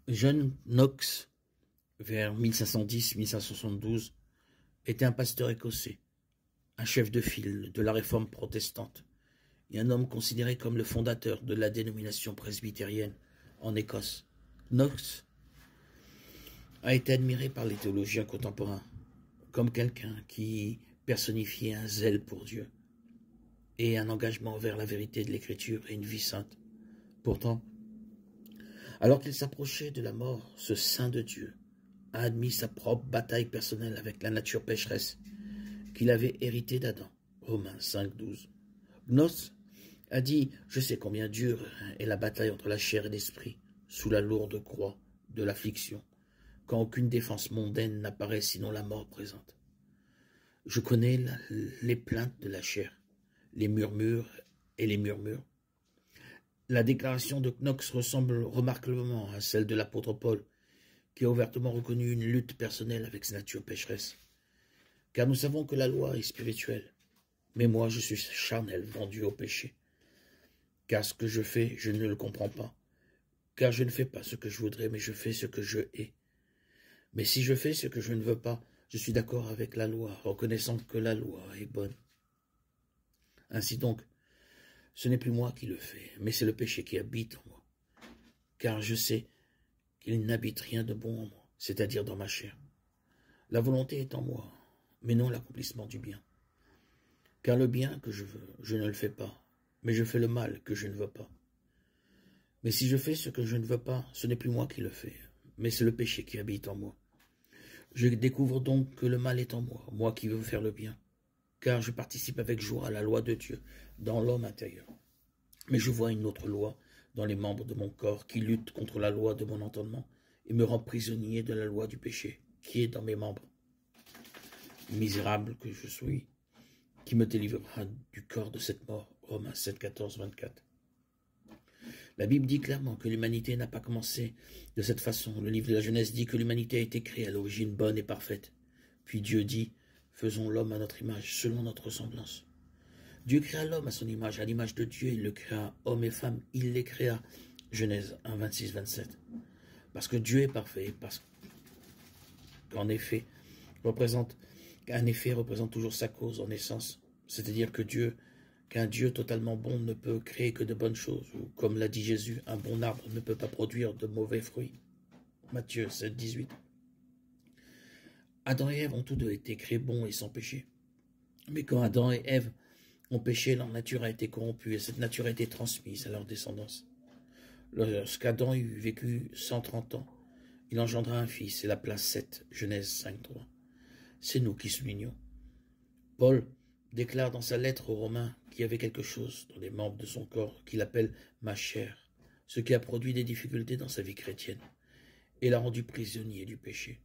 John Knox, vers 1510-1572, était un pasteur écossais, un chef de file de la réforme protestante et un homme considéré comme le fondateur de la dénomination presbytérienne en Écosse. Knox a été admiré par les théologiens contemporains comme quelqu'un qui personnifiait un zèle pour Dieu et un engagement vers la vérité de l'Écriture et une vie sainte. Pourtant, alors qu'il s'approchait de la mort, ce saint de Dieu a admis sa propre bataille personnelle avec la nature pécheresse qu'il avait héritée d'Adam. Romains 5,12. Knox a dit « Je sais combien dure est la bataille entre la chair et l'esprit, sous la lourde croix de l'affliction, quand aucune défense mondaine n'apparaît sinon la mort présente. Je connais les plaintes de la chair, les murmures et les murmures. » La déclaration de Knox ressemble remarquablement à celle de l'apôtre Paul, qui a ouvertement reconnu une lutte personnelle avec sa nature pécheresse. Car nous savons que la loi est spirituelle, mais moi je suis charnel, vendu au péché. Car ce que je fais, je ne le comprends pas. Car je ne fais pas ce que je voudrais, mais je fais ce que je hais. Mais si je fais ce que je ne veux pas, je suis d'accord avec la loi, reconnaissant que la loi est bonne. Ainsi donc, ce n'est plus moi qui le fais, mais c'est le péché qui habite en moi. Car je sais qu'il n'habite rien de bon en moi, c'est-à-dire dans ma chair. La volonté est en moi, mais non l'accomplissement du bien. Car le bien que je veux, je ne le fais pas, mais je fais le mal que je ne veux pas. Mais si je fais ce que je ne veux pas, ce n'est plus moi qui le fais, mais c'est le péché qui habite en moi. Je découvre donc que le mal est en moi, moi qui veux faire le bien, car je participe avec joie à la loi de Dieu dans l'homme intérieur. Mais je vois une autre loi dans les membres de mon corps qui lutte contre la loi de mon entendement et me rend prisonnier de la loi du péché qui est dans mes membres. Misérable que je suis, qui me délivrera du corps de cette mort. Romains 7, 14, 24. La Bible dit clairement que l'humanité n'a pas commencé de cette façon. Le livre de la Genèse dit que l'humanité a été créée à l'origine bonne et parfaite. Puis Dieu dit, faisons l'homme à notre image, selon notre ressemblance. Dieu créa l'homme à son image, à l'image de Dieu, il le créa, homme et femme, il les créa. Genèse 1, 26, 27. Parce que Dieu est parfait, parce qu'un effet représente toujours sa cause en essence. C'est-à-dire qu'un Dieu totalement bon ne peut créer que de bonnes choses. Ou comme l'a dit Jésus, un bon arbre ne peut pas produire de mauvais fruits. Matthieu 7, 18. Adam et Ève ont tous deux été créés bons et sans péché. Mais quand Adam et Ève ont péché, leur nature a été corrompue et cette nature a été transmise à leur descendance. Lorsqu'Adam eut vécu 130 ans, il engendra un fils et l'appela Seth, Genèse 5, 3. C'est nous qui soulignons. Paul déclare dans sa lettre aux Romains qu'il y avait quelque chose dans les membres de son corps qu'il appelle ma chair, ce qui a produit des difficultés dans sa vie chrétienne et l'a rendu prisonnier du péché.